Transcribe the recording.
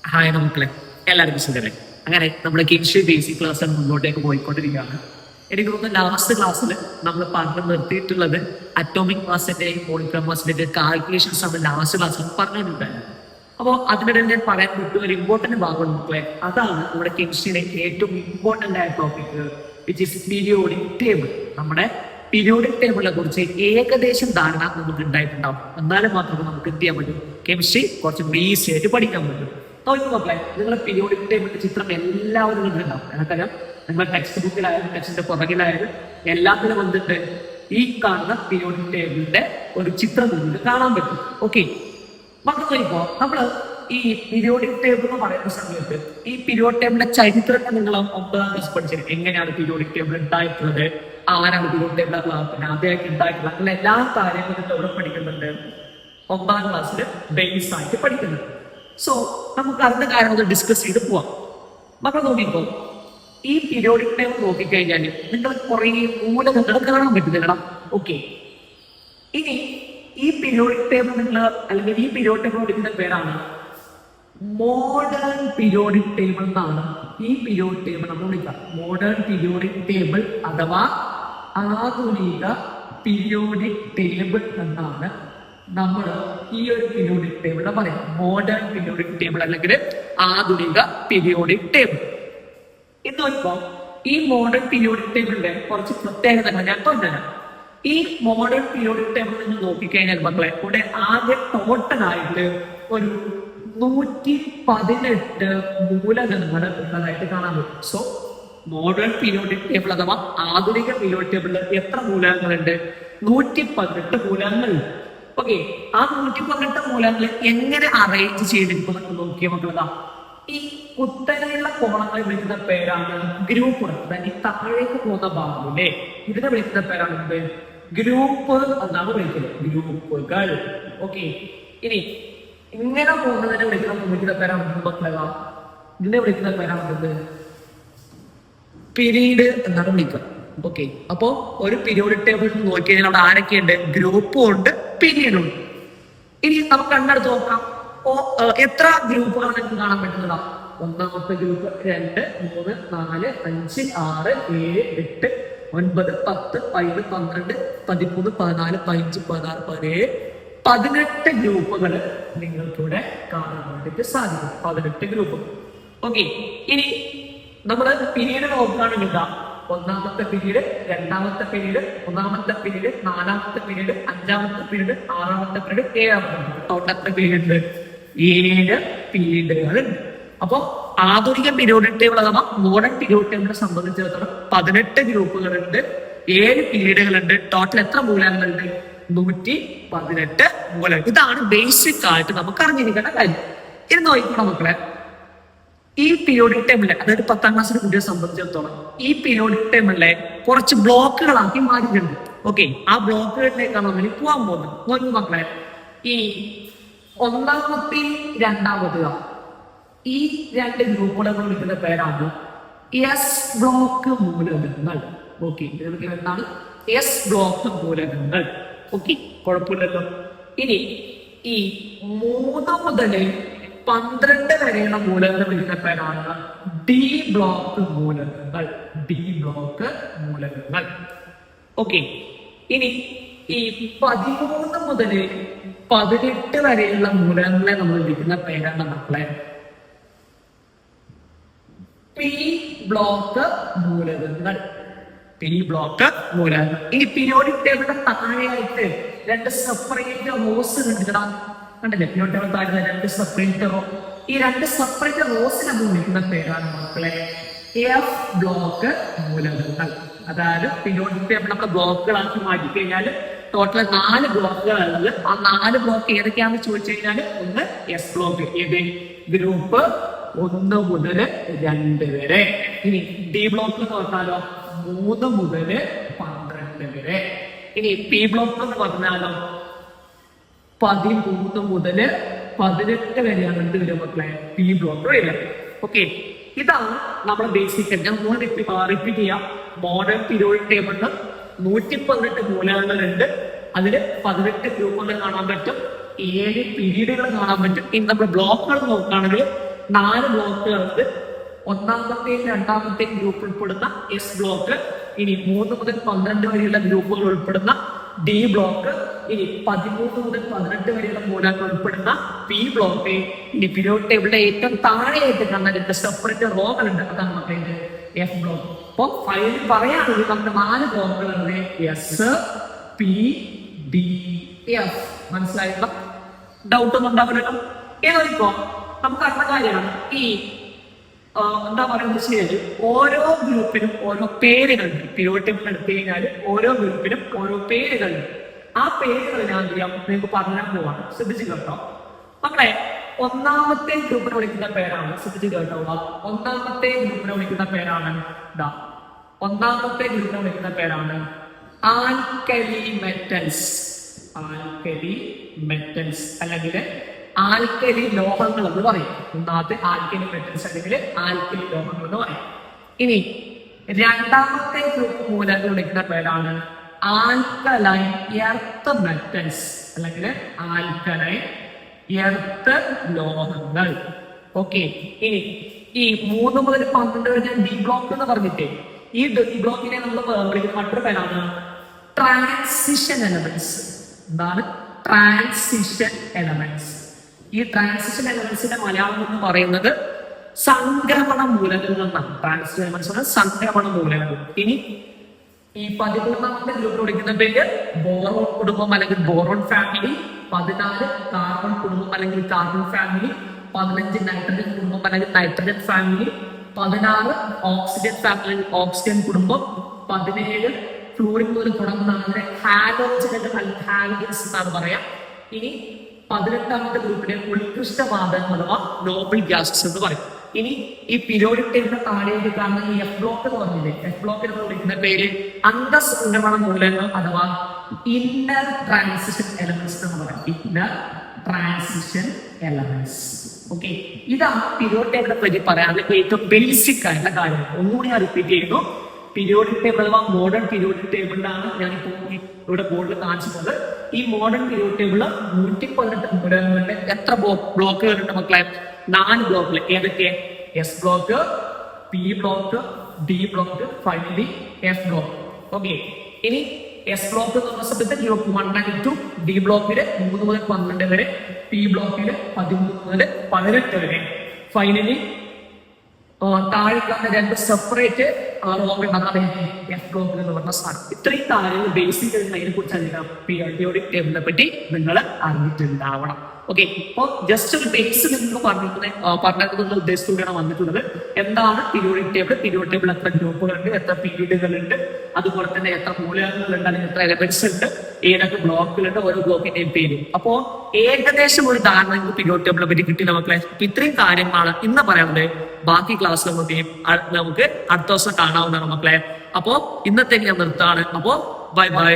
Hi മക്കളെ, എല്ലാവർക്കും സുഖമല്ലേ? അങ്ങനെ നമ്മുടെ കെമിസ്ട്രി ബേസിക് ക്ലാസ് മുന്നോട്ടേക്ക് പോയിക്കൊണ്ടിരിക്കുകയാണ്. എനിക്ക് തോന്നുന്നു ലാസ്റ്റ് ക്ലാസ്സിൽ നമ്മൾ പറഞ്ഞു നിർത്തിയിട്ടുള്ളത് അറ്റോമിക് മാസിന്റെയും മോളിക്കുലർ മാസിന്റെയും കാൽക്കുലേഷൻസ് ആണ് ലാസ്റ്റ് ക്ലാസ്സിൽ പറഞ്ഞിട്ടുണ്ടായിരുന്നു. അപ്പോൾ അതിനിടെ ഞാൻ പറയാൻ പറ്റുന്ന ഒരു ഇമ്പോർട്ടന്റ് ഭാഗം മക്കളെ, അതാണ് നമ്മുടെ കെമിസ്ട്രിയിലെ ഏറ്റവും ഇമ്പോർട്ടന്റ് ആയ topic, which is periodic table. നമ്മുടെ പീരിയോഡിക് ടേബിളിനെ കുറിച്ച് ഏകദേശം ധാരണ നമുക്ക് ഉണ്ടായിട്ടുണ്ടാവും. എന്നാലും മാത്രമേ നമുക്ക് എന്ത് ചെയ്യാൻ പറ്റും, കെമിസ്ട്രി കുറച്ച് ഈസി ആയിട്ട് പഠിക്കാൻ പറ്റും. നോക്കുമക്കളെ, നിങ്ങളുടെ പീരിയോഡിക് ടേബിളിന്റെ ചിത്രം എല്ലാവരും കണ്ടിട്ടുണ്ടാവും. എനിക്കറിയാം, നിങ്ങളുടെ ടെക്സ്റ്റ് ബുക്കിലായാലും ടെക്സ്റ്റിന്റെ പുറകിലായാലും എല്ലാത്തിനും വന്നിട്ട് ഈ കാണുന്ന പീരിയോഡിക് ടേബിളിന്റെ ഒരു ചിത്രം നിങ്ങൾക്ക് കാണാൻ പറ്റും. ഓക്കെ, മക്കൾ നോക്കിക്കോ, നമ്മള് ഈ പീരിയോഡിക് ടേബിൾ എന്ന് പറയുന്ന സമയത്ത് ഈ പീരിയോഡിക് ടേബിളിന്റെ ചരിത്രത്തെ നിങ്ങൾ 9ാം ക്ലാസ് പഠിച്ചത് എങ്ങനെയാണ് പീരിയോഡിക് ടേബിൾ ഉണ്ടായിട്ടുള്ളത്, ആരാണ് പീരിയോഡിക് ടേബിൾ അദ്ദേഹം ഉണ്ടായിട്ടുള്ളത്, അങ്ങനെ എല്ലാ കാര്യങ്ങളും എവിടെ പഠിക്കുന്നുണ്ട്, 9ാം ക്ലാസ്സിൽ ബേസ് ആയിട്ട് പഠിക്കുന്നുണ്ട്. സോ നമുക്ക് അതിന്റെ കാര്യങ്ങൾ ഡിസ്കസ് ചെയ്ത് പോവാം. മക്കൾ നോക്കിക്കോ, ഈ പീരിയോഡിക് ടേബിൾ നോക്കിക്കഴിഞ്ഞാൽ നിങ്ങൾ കുറെ മൂലകങ്ങൾ കാണാൻ പറ്റുന്നില്ല. ഓക്കെ, ഇനി ഈ പീരിയോഡിക് ടേബിൾ നിങ്ങൾ അല്ലെങ്കിൽ ഈ പീരിയോഡിക് ടേബിൾ പഠിക്കുന്ന പേരാണ് മോഡേൺ പീരിയോഡിക് ടേബിൾ എന്നാണ് ഈ പീരിയോഡിക് ടേബിൾ നമ്മൾ വിളിക്കുക. മോഡേൺ പീരിയോഡിക് ടേബിൾ അഥവാ ആധുനിക പീരിയോഡിക് ടേബിൾ എന്നാണ് നമ്മൾ ഈ ഒരു പീരിയോഡിക് ടേബിളിനെ പറയാം. മോഡേൺ പീരിയോഡിക് ടേബിൾ അല്ലെങ്കിൽ ആധുനിക പീരിയോഡിക് ടേബിൾ. ഇന്ന് നോക്കുമ്പോൾ ഈ മോഡേൺ പീരിയോഡിക് ടേബിളിന്റെ കുറച്ച് പ്രത്യേകതകൾ ഞാൻ പറഞ്ഞുതരാം. ഈ മോഡേൺ പീരിയോഡിക് ടേബിൾ നിങ്ങൾ നോക്കിക്കഴിഞ്ഞാൽ മക്കളെ, ഇവിടെ ആകെ ടോട്ടലായിട്ട് ഒരു 118 മൂലകങ്ങൾ ഉള്ളതായിട്ട് കാണാൻ പറ്റും. സോ മോഡേൺ പീരിയോഡിക് ടേബിൾ അഥവാ ആധുനിക പീരിയോഡിക് ടേബിളിൽ എത്ര മൂലകങ്ങളുണ്ട്? 118 മൂലകങ്ങളുണ്ട്. ഓക്കെ, ആ 118 മൂലകങ്ങൾ എങ്ങനെ അറേഞ്ച് ചെയ്തിരിക്കും നോക്കിയ മക്കളതാ. ഈ കുത്തനെയുള്ള കോളങ്ങളെ വിളിക്കുന്ന പേരാണ് ഗ്രൂപ്പുകൾ. അതായത് ഈ താഴേക്ക് പോകുന്ന ഭാഗമില്ലേ, ഇതിനെ വിളിക്കുന്ന പേരാണ് ഗ്രൂപ്പ് എന്നാണ് വിളിക്കുന്നത്, ഗ്രൂപ്പുകൾ. ഓക്കെ, ഇനി ഇങ്ങനെ പോകുന്നതിനെ വിളിക്കുന്ന പേരാണ് മക്കളതാ, ഇതിനെ വിളിക്കുന്ന പേരാണ് പീരീഡ് എന്നാണ് വിളിക്കുക. ഓക്കെ, അപ്പോ ഒരു പീരിയോഡിക് ടേബിൾ നോക്കി കഴിഞ്ഞാൽ അവിടെ ആരൊക്കെയുണ്ട്? ഗ്രൂപ്പും ഉണ്ട്, പീരീഡും ഉണ്ട്. ഇനി നമുക്ക് കണ്ടെടുത്ത് നോക്കാം, എത്ര ഗ്രൂപ്പുകൾ നിങ്ങൾക്ക് കാണാൻ പറ്റുന്നതാ. ഒന്നാമത്തെ ഗ്രൂപ്പ് 2, 3, 4, 5, 6, 7, 8, 9, 10, 11, 12, 13, 14, 15, 16, 17, 18 ഗ്രൂപ്പുകൾ നിങ്ങൾക്കിവിടെ കാണാൻ വേണ്ടിയിട്ട് സാധിക്കും. 18 ഗ്രൂപ്പുകൾ. ഓക്കെ, ഇനി നമ്മള് പീരീഡ് നോക്കുകയാണെങ്കിൽ ഒന്നാമത്തെ പീരീഡ്, രണ്ടാമത്തെ പീരീഡ്, മൂന്നാമത്തെ പീരീഡ്, നാലാമത്തെ പീരീഡ്, അഞ്ചാമത്തെ പീരീഡ്, ആറാമത്തെ പീരീഡ്, ഏഴാമത്തെ പീരീഡ്. Total period 7 പീരീഡുകളുണ്ട്. അപ്പൊ ആധുനിക പീരിയോഡിക് ടേബിൾ അഥവാ മോഡേൺ പീരിയോഡിക് ടേബിളിനെ സംബന്ധിച്ചിടത്തോളം 18 ഗ്രൂപ്പുകളുണ്ട്, 7 പീരീഡുകളുണ്ട്. ടോട്ടൽ എത്ര മൂലകങ്ങളുണ്ട്? 118 മൂലകം. ഇതാണ് ബേസിക് ആയിട്ട് നമുക്ക് അറിഞ്ഞിരിക്കേണ്ട കാര്യം. ഇത് നോക്കിക്കോണം മക്കളെ, ഈ പീരിയോഡിക് ടേബിളിലെ, അതായത് 10ാം ക്ലാസ്സിലെ കുട്ടിയെ സംബന്ധിച്ചിടത്തോളം ഈ പീരിയോഡിക് ടേബിളിലെ കുറച്ച് ബ്ലോക്കുകളാക്കി മാറ്റിയിട്ടുണ്ട്. ഓക്കെ, ആ ബ്ലോക്കുകളിലേക്കാണ് നമ്മൾ പോകാൻ പോകുന്നത്. നോക്കൂ മക്കളെ, ഈ ഒന്നാമത്തെയും രണ്ടാമത്തെയും ഈ 2 ഗ്രൂപ്പുകളെ വിളിക്കുന്ന പേരാണ് എസ് ബ്ലോക്ക് മൂലകങ്ങൾ. ഓക്കെ, എന്താണ് എസ് ബ്ലോക്ക് മൂലകങ്ങൾ? ഓക്കെ, കുഴപ്പമില്ലല്ലോ. ഇനി ഈ 3 മുതൽ 12 വരെയുള്ള മൂലകങ്ങൾ വിളിക്കുന്ന പേരാണ് ഡി ബ്ലോക്ക് മൂലകങ്ങൾ. ഡി ബ്ലോക്ക് മൂലകങ്ങൾ. ഓക്കെ, ഇനി ഈ 13 മുതൽ 18 വരെയുള്ള മൂലകങ്ങളെ നമ്മൾ വിളിക്കുന്ന പേരാണ് മക്കളെ പി ബ്ലോക്ക് മൂലകങ്ങൾ. പി ബ്ലോക്ക് മൂലകങ്ങൾ. ഈ പീരിയോഡിക് ടേബിളിന്റെ താഴെയായിട്ട് 2 സെപ്പറേറ്റ് റോസ് കണ്ടിടാം. കണ്ടില്ലേ, പീരിയോഡിക് ടേബിൾ താഴെ 2 സെപ്പറേറ്റ് റോ. ഈ 2 സെപ്പറേറ്റ് റോസിനെ വിളിക്കുന്ന പേരാണ് മക്കളെ എഫ് ബ്ലോക്ക് മൂലകങ്ങൾ. അതായത് പീരിയോഡിക് ടേബിൾ നമ്മൾ ബ്ലോക്കുകളാക്കി മാറ്റി കഴിഞ്ഞാൽ ടോട്ടൽ 4 ബ്ലോക്കുകളുള്ളത്. ആ 4 ബ്ലോക്ക് ഏതൊക്കെയാണെന്ന് ചോദിച്ചു കഴിഞ്ഞാൽ, ഒന്ന് എസ് ബ്ലോക്ക്, ഏത് ഗ്രൂപ്പ് 1 മുതൽ 2 വരെ. ഇനി ഡി ബ്ലോക്ക് എന്ന് പറഞ്ഞാലോ 3 മുതൽ 12 വരെ. ഇനി പി ബ്ലോക്ക് എന്ന് പറഞ്ഞാലോ 13 മുതൽ 18 വരെയാണ് എന്ത് വരും മക്കളെ? പി ബ്ലോക്ക് വരിക. ഓക്കെ, ഇതാണ് നമ്മുടെ ബേസിക്. ഞാൻ റിപ്പീറ്റ് ചെയ്യാം. മോഡേൺ പീരിയോഡിക് ടേബിളിന് 118 മൂലകങ്ങളുണ്ട്, അതില് 18 ഗ്രൂപ്പുകൾ കാണാൻ പറ്റും, 7 പീരീഡുകൾ കാണാൻ പറ്റും. ഇനി നമ്മൾ ബ്ലോക്കുകൾ നോക്കുകയാണെങ്കിൽ 4 ബ്ലോക്കുകളുണ്ട്. ഒന്നാമത്തെയും രണ്ടാമത്തെയും ഗ്രൂപ്പ് ഉൾപ്പെടുന്ന എസ് ബ്ലോക്ക്, ഇനി 3 മുതൽ 12 വരെയുള്ള ഗ്രൂപ്പുകൾ ഉൾപ്പെടുന്ന ഡി ബ്ലോക്ക്, ഇനി 13 മുതൽ 18 വരെയുള്ള മൂലകങ്ങൾ ഉൾപ്പെടുന്ന പി ബ്ലോക്ക്, ഇനി പീരിയോഡിക് ടേബിളിന്റെ ഏറ്റവും താഴെയായിട്ട് കണ്ട സെപ്പറേറ്റ് റോകളുണ്ട്, അതാണ് മക്കളുടെ എഫ് ബ്ലോക്ക്. അപ്പൊ ഫൈനൽ പറയുകയാണെങ്കിൽ നമുക്ക് 4 ബ്ലോക്കുകളുണ്ട്, എസ് പി ഡി എഫ്. മനസ്സിലായിട്ടുള്ള ഡൗട്ട് ഒന്നും ഉണ്ടാവില്ലല്ലോ. ഏതോ നമുക്ക് അറിയുന്ന കാര്യമാണ് ഈ എന്താ പറയുന്നത് വെച്ചാൽ ഓരോ ഗ്രൂപ്പിനും ഓരോ പേരുകളുണ്ട്. പീരിയോഡിക് ടേബിൾ എടുത്തു കഴിഞ്ഞാൽ ഓരോ ഗ്രൂപ്പിനും ഓരോ പേരുകളുണ്ട്. ആ പേരുകൾ ഞാൻ നിങ്ങൾക്ക് പറഞ്ഞാൽ പോവാണ്, ശ്രദ്ധിച്ചു കേട്ടോ മക്കളെ. ഒന്നാമത്തെ ഗ്രൂപ്പിനെ വിളിക്കുന്ന പേരാണ്, ശ്രദ്ധിച്ചു കേട്ടോ, ഒന്നാമത്തെ ഗ്രൂപ്പിനെ വിളിക്കുന്ന പേരാണ് ഒന്നാമത്തെ ഗ്രൂപ്പിനെ വിളിക്കുന്ന പേരാണ് ആൽക്കലി മെറ്റൽസ്. ആൽക്കലി മെറ്റൽസ് അല്ലെങ്കിൽ ആൽക്കലി ലോഹങ്ങൾ എന്ന് പറയും. ഒന്നാമത്തെ ആൽക്കലി മെറ്റൽസ് അല്ലെങ്കിൽ ആൽക്കലി ലോഹങ്ങൾ എന്ന് പറയും. ഇനി രണ്ടാമത്തെ ഗ്രൂപ്പ് മൂലകങ്ങൾ വിളിക്കുന്ന പേരാണ് ആൽക്കലൈൻ എർത്ത് മെറ്റൽസ് അല്ലെങ്കിൽ ആൽക്കലൈൻ എർത്ത് ലോഹങ്ങൾ. ഓക്കെ, ഇനി ഈ 3 മുതൽ 12 വരെ ഡി ബ്ലോക്ക് എന്ന് പറഞ്ഞിട്ട് ഈ ഡി ബ്ലോക്കിനെ നമ്മൾ വിളിക്കുന്ന മറ്റൊരു പേരാണ് ട്രാൻസിഷൻ എലമെന്റ്സ്. എന്താണ് ട്രാൻസിഷൻ എലമെന്റ്സ്? ഈ ട്രാൻസിഷൻ എലമെന്റ്സിന്റെ മലയാളം എന്ന് പറയുന്നത് സംക്രമണ മൂലകങ്ങൾ എന്നാണ്. ട്രാൻസിഷൻ എലമെന്റ്സ് സംക്രമണ മൂലകങ്ങൾ. ഇനി ഈ 13ാമത്തെ ഗ്രൂപ്പ് വിളിക്കുന്ന പേര് ബോറോൺ കുടുംബം അല്ലെങ്കിൽ ബോറോൺ ഫാമിലി. 14 കാർബൺ കുടുംബം അല്ലെങ്കിൽ കാർബൺ ഫാമിലി. 15 നൈട്രജൻ കുടുംബം അല്ലെങ്കിൽ nitrogen family. 16 oxygen family oxygen കുടുംബം. 17 ഫ്ലൂറിൻ മുതൽ തുടങ്ങുന്നതാണ് ഹാലോജനുകൾ അല്ലെങ്കിൽ ഹാലോജൻസ് എന്നാണ് പറയാം. ഇനി 18ാമത്തെ ഗ്രൂപ്പിനെ ഉത്കൃഷ്ടവാതകങ്ങൾ അഥവാ നോബിൾ ഗ്യാസസ് എന്ന് പറയും. ഇനി ഈ പീരിയോഡിക് ടേബിളിന്റെ താഴേക്ക് കാണുന്ന ഈ എഫ് ബ്ലോക്ക് എന്ന് പറഞ്ഞില്ലേ, എഫ് ബ്ലോക്ക് എന്ന് വിളിക്കുന്ന പേര് അന്തഃസംക്രമണ മൂലകങ്ങൾ അഥവാ ഇന്നർ ട്രാൻസിഷൻ എലമെന്റ്സ് എന്ന് പറയും. Inner transition elements. ഓക്കെ, ഇതാണ് പീരിയോഡിക് ടേബിളിനെ പറ്റി പറയാനുള്ള ഏറ്റവും ബേസിക് ആയിട്ടുള്ള കാര്യം. ഒന്നുകൂടി ഞാൻ റിപ്പീറ്റ് ചെയ്യുന്നു. പീരിയോഡിക് ടേബിൾ അഥവാ മോഡേൺ പീരിയോഡിക് ടേബിളിലാണ് ഞാനിപ്പോ ഇവിടെ ബോർഡിൽ കാണിച്ചത്. ഈ മോഡേൺ പീരിയോഡിക് ടേബിള് 118 മൂലകങ്ങളുടെ എത്ര ബ്ലോക്കുകളുണ്ട് മക്കളെ? 4 ബ്ലോക്കുകൾ. ഏതൊക്കെ? S block, P block, D block, finally F block. Okay, ഇനി എസ് ബ്ലോക്ക് എന്ന് പറഞ്ഞ സമയത്ത് ഗ്രൂപ്പ് 1 and 2, ഡി ബ്ലോക്കില് 3 മുതൽ 12 വരെ, പി ബ്ലോക്കില് 13 മുതൽ 18 വരെ, ഫൈനലി താഴെ കാണുന്ന 2 സെപ്പറേറ്റ് റോകളുണ്ടാകാതെ എഫ് ബ്ലോക്ക് എന്ന് പറഞ്ഞ സാധനം. ഇത്രയും കാര്യങ്ങൾ ബേസിക് അതിനെ കുറിച്ച് അറിയാം. പീരിയോഡിക് ടേബിളിനെ പറ്റി നിങ്ങൾ അറിഞ്ഞിട്ടുണ്ടാവണം. ഓക്കെ, അപ്പൊ ജസ്റ്റ് ഒരു ബേസ് നിങ്ങൾക്ക് പറഞ്ഞിട്ടുള്ള ഉദ്ദേശത്തോടെയാണ് വന്നിട്ടുള്ളത്. എന്താണ് പീരിയോഡിക് ടേബിൾ, പീരിയോഡിക് ടേബിൾ എത്ര ഗ്രൂപ്പുകളുണ്ട്, എത്ര പീരീഡുകളുണ്ട്, അതുപോലെ തന്നെ എത്ര മൂലകങ്ങളുണ്ട്, അല്ലെങ്കിൽ എത്ര എലമെന്റ്സ് ഉണ്ട്, ഏതൊക്കെ ബ്ലോക്കുകളുണ്ട്, ഓരോ ബ്ലോക്കിന്റെയും പേര്. അപ്പോ ഏകദേശം ഒരു ധാരണ നിങ്ങൾക്ക് പീരിയോഡിക് ടേബിളിനെ പറ്റി കിട്ടില്ല മക്കളെ. അപ്പൊ ഇത്രയും കാര്യങ്ങളാണ് ഇന്ന് പറയുന്നത്. ബാക്കി ക്ലാസ് നമുക്ക് അടുത്ത ദിവസം കാണാവുന്നതാണ് മക്കളെ. അപ്പോ ഇന്നത്തേക്ക് ഞാൻ നിർത്താണ്. അപ്പോ ബൈ ബൈ.